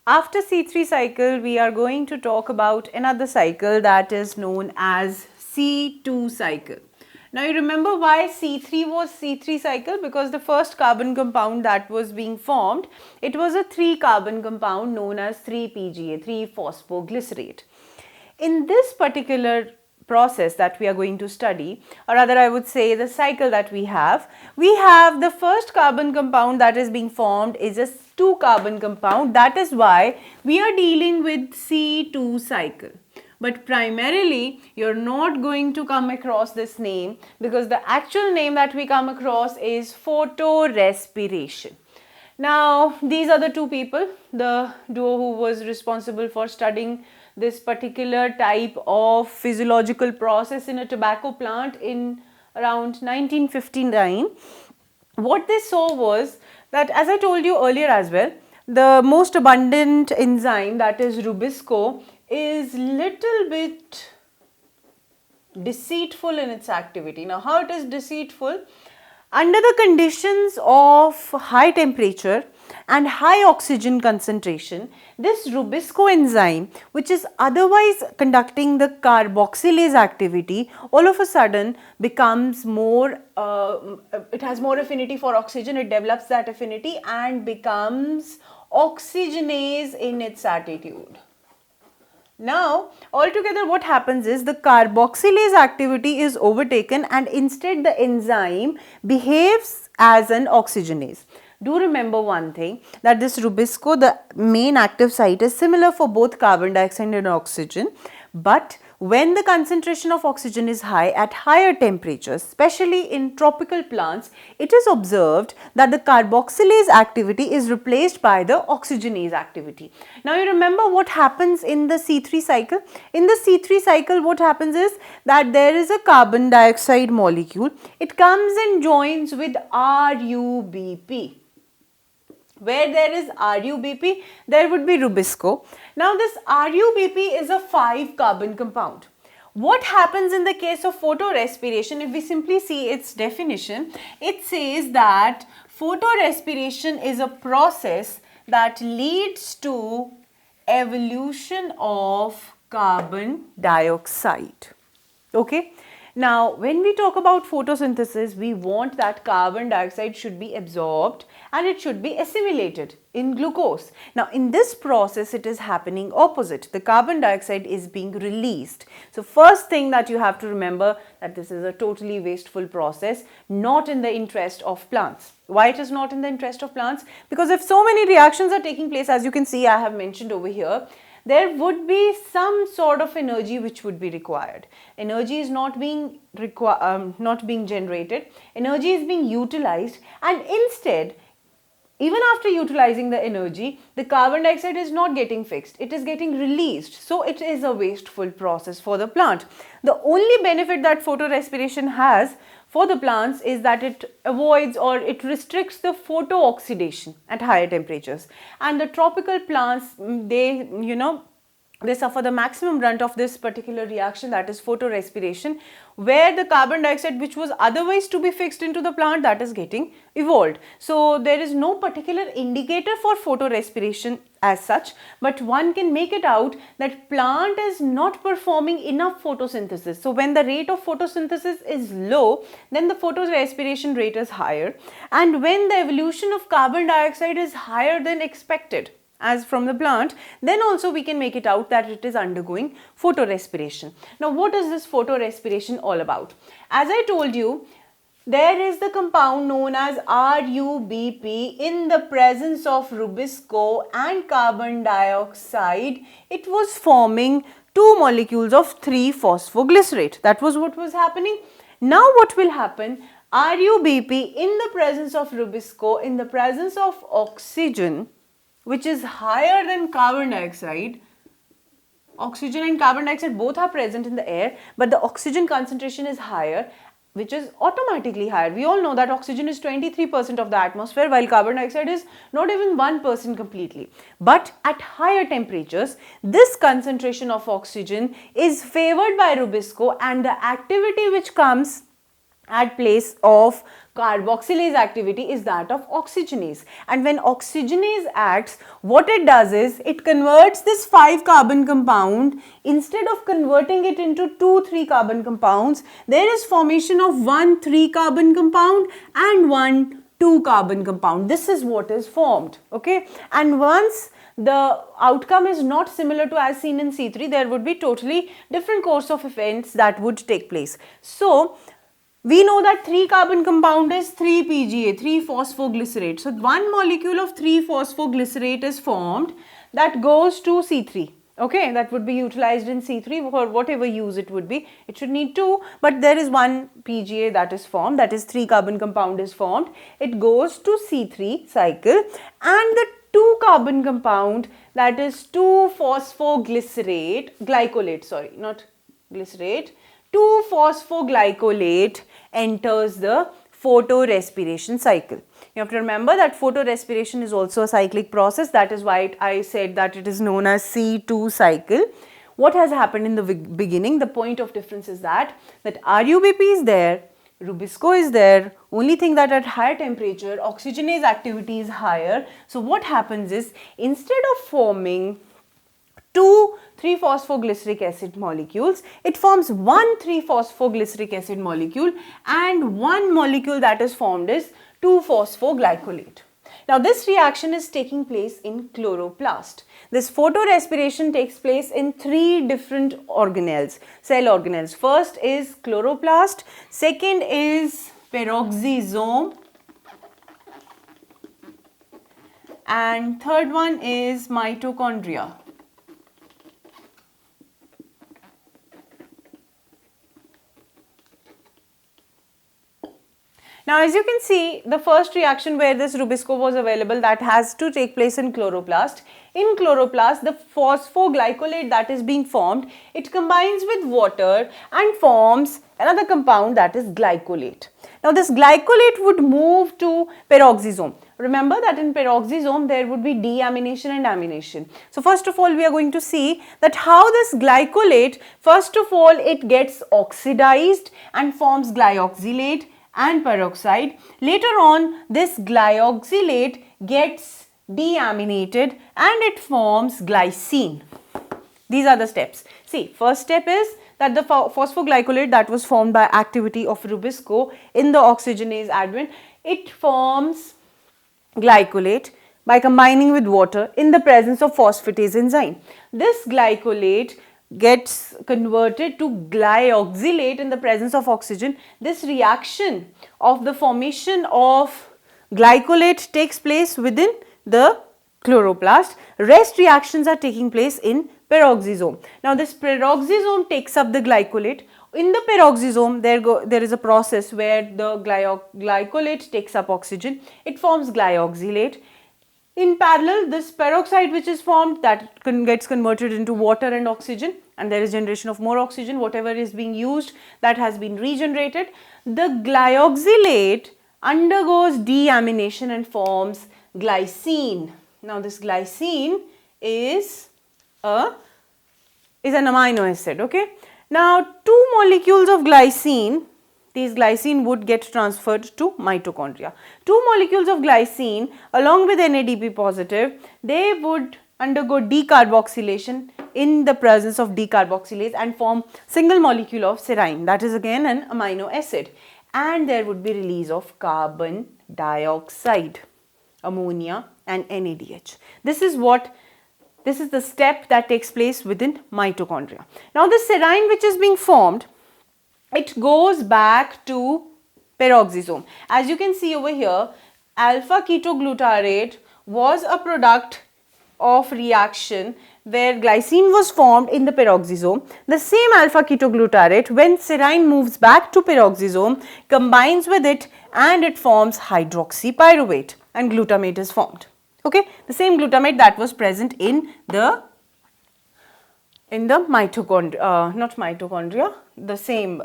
After C3 cycle, we are going to talk about another cycle that is known as C2 cycle. Now you remember why C3 was C3 cycle? Because the first carbon compound that was being formed, it was a 3 carbon compound known as 3-PGA, 3-phosphoglycerate. In this particular process that we are going to study, or rather I would say the cycle that we have the first carbon compound that is being formed is a 2 carbon compound. That is why we are dealing with C2 cycle. But primarily you're not going to come across this name because the actual name that we come across is photorespiration. Now these are the two people, the duo who was responsible for studying this particular type of physiological process in a tobacco plant in around 1959. What they saw was that, as I told you earlier as well, the most abundant enzyme, that is Rubisco, is little bit deceitful in its activity. Now how it is deceitful? Under the conditions of high temperature and high oxygen concentration, this Rubisco enzyme, which is otherwise conducting the carboxylase activity, all of a sudden becomes more, it has more affinity for oxygen, it develops that affinity and becomes oxygenase in its attitude. Now, altogether what happens is the carboxylase activity is overtaken and instead the enzyme behaves as an oxygenase. Do remember one thing, that this Rubisco, the main active site, is similar for both carbon dioxide and oxygen, but when the concentration of oxygen is high at higher temperatures, especially in tropical plants, it is observed that the carboxylase activity is replaced by the oxygenase activity. Now you remember what happens in the C3 cycle? In the C3 cycle, what happens is that there is a carbon dioxide molecule. It comes and joins with RUBP. Where there is RUBP, there would be Rubisco. Now this RUBP is a 5 carbon compound. What happens in the case of photorespiration? If we simply see its definition, it says that photorespiration is a process that leads to evolution of carbon dioxide. Okay. Now, when we talk about photosynthesis, we want that carbon dioxide should be absorbed and it should be assimilated in glucose. Now, in this process, it is happening opposite. The carbon dioxide is being released. So, first thing that you have to remember, that this is a totally wasteful process, not in the interest of plants. Why it is not in the interest of plants? Because if so many reactions are taking place, as you can see, I have mentioned over here, there would be some sort of energy which would be required. Energy is not being generated, energy is being utilized, and instead, even after utilizing the energy, the carbon dioxide is not getting fixed, it is getting released. So it is a wasteful process for the plant. The only benefit that photorespiration has for the plants is that it avoids or it restricts the photooxidation at higher temperatures. And the tropical plants, they suffer the maximum brunt of this particular reaction, that is photorespiration, where the carbon dioxide which was otherwise to be fixed into the plant, that is getting evolved. So there is no particular indicator for photorespiration as such, but one can make it out that plant is not performing enough photosynthesis. So when the rate of photosynthesis is low, then the photorespiration rate is higher, and when the evolution of carbon dioxide is higher than expected as from the plant, then also we can make it out that it is undergoing photorespiration. Now what is this photorespiration all about? As I told you, there is the compound known as RUBP. In the presence of Rubisco and carbon dioxide, it was forming 2 molecules of 3-phosphoglycerate. That was what was happening. Now what will happen? RUBP in the presence of Rubisco, in the presence of oxygen, which is higher than carbon dioxide. Oxygen and carbon dioxide both are present in the air, but the oxygen concentration is higher, which is automatically higher. We all know that oxygen is 23% of the atmosphere, while carbon dioxide is not even 1% completely. But at higher temperatures, this concentration of oxygen is favored by Rubisco, and the activity which comes at place of Carboxylase activity is that of oxygenase, and when oxygenase acts, what it does is it converts this 5 carbon compound, instead of converting it into 2 3 carbon compounds, there is formation of 1 3 carbon compound and 1 2 carbon compound. This is what is formed, okay? And once the outcome is not similar to as seen in C3, there would be totally different course of events that would take place. So we know that 3 carbon compound is 3 PGA, 3 phosphoglycerate. So one molecule of 3 phosphoglycerate is formed that goes to C3. Okay, that would be utilized in C3 for whatever use it would be. It should need 2, but there is one PGA that is formed, that is 3 carbon compound is formed. It goes to C3 cycle, and the 2 carbon compound, that is 2 phosphoglycerate, glycolate, sorry, not glycerate, 2 phosphoglycolate enters the photorespiration cycle. You have to remember that photorespiration is also a cyclic process. That is why I said that it is known as C2 cycle. What has happened in the beginning? The point of difference is that RUBP is there, Rubisco is there. Only thing that at higher temperature, oxygenase activity is higher. So what happens is, instead of forming 2 3-phosphoglyceric acid molecules, it forms 1 3-phosphoglyceric acid molecule, and one molecule that is formed is 2-phosphoglycolate. Now this reaction is taking place in chloroplast. This photorespiration takes place in 3 different organelles, cell organelles. First is chloroplast, second is peroxisome, and third one is mitochondria. Now as you can see, the first reaction where this Rubisco was available, that has to take place in chloroplast. In chloroplast, the phosphoglycolate that is being formed, it combines with water and forms another compound, that is glycolate. Now this glycolate would move to peroxisome. Remember that in peroxisome there would be deamination and amination. So first of all we are going to see that how this glycolate, first of all it gets oxidized and forms glyoxylate and peroxide. Later on this glyoxylate gets deaminated and it forms glycine. These are the steps. See, first step is that the phosphoglycolate that was formed by activity of Rubisco in the oxygenase advent, it forms glycolate by combining with water in the presence of phosphatase enzyme. This glycolate gets converted to glyoxylate in the presence of oxygen. This reaction of the formation of glycolate takes place within the chloroplast. Rest reactions are taking place in peroxisome. Now this peroxisome takes up the glycolate. In the peroxisome there is a process where the glycolate takes up oxygen. It forms glyoxylate. In parallel, this peroxide which is formed, that gets converted into water and oxygen, and there is generation of more oxygen. Whatever is being used, that has been regenerated. The glyoxylate undergoes deamination and forms glycine. Now this glycine is an amino acid, okay. Now 2 molecules of glycine, these glycine would get transferred to mitochondria. 2 molecules of glycine along with NADP positive, they would undergo decarboxylation in the presence of decarboxylase and form single molecule of serine, that is again an amino acid, and there would be release of carbon dioxide, ammonia and NADH. This is the step that takes place within mitochondria. Now the serine which is being formed, it goes back to peroxisome. As you can see over here, alpha ketoglutarate was a product of reaction where glycine was formed in the peroxisome. The same alpha ketoglutarate, when serine moves back to peroxisome, combines with it and it forms hydroxypyruvate and glutamate is formed. Okay, the same glutamate that was present in the mitochondria, the same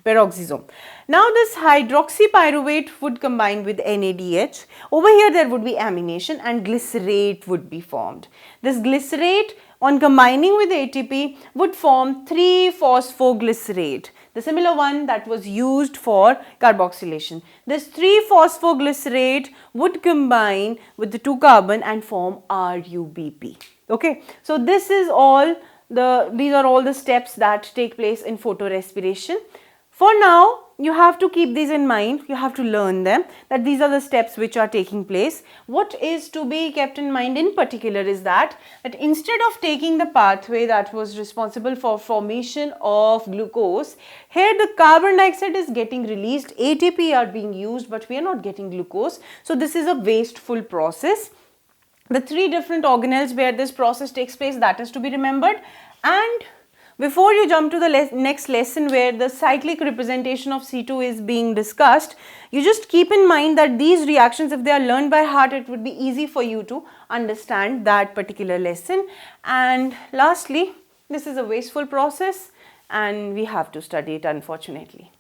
peroxisome. Now this hydroxypyruvate would combine with NADH. Over here there would be amination and glycerate would be formed. This glycerate on combining with ATP would form 3-phosphoglycerate. the similar one that was used for carboxylation. This 3-phosphoglycerate would combine with the 2 carbon and form RUBP. Okay, so this is all these are all the steps that take place in photorespiration. For now, you have to keep these in mind, you have to learn them, that these are the steps which are taking place. What is to be kept in mind in particular is that instead of taking the pathway that was responsible for formation of glucose, here the carbon dioxide is getting released, ATP are being used, but we are not getting glucose. So this is a wasteful process. The 3 different organelles where this process takes place, that is to be remembered. And before you jump to the next lesson where the cyclic representation of C2 is being discussed, you just keep in mind that these reactions, if they are learned by heart, it would be easy for you to understand that particular lesson. And lastly, this is a wasteful process and we have to study it, unfortunately.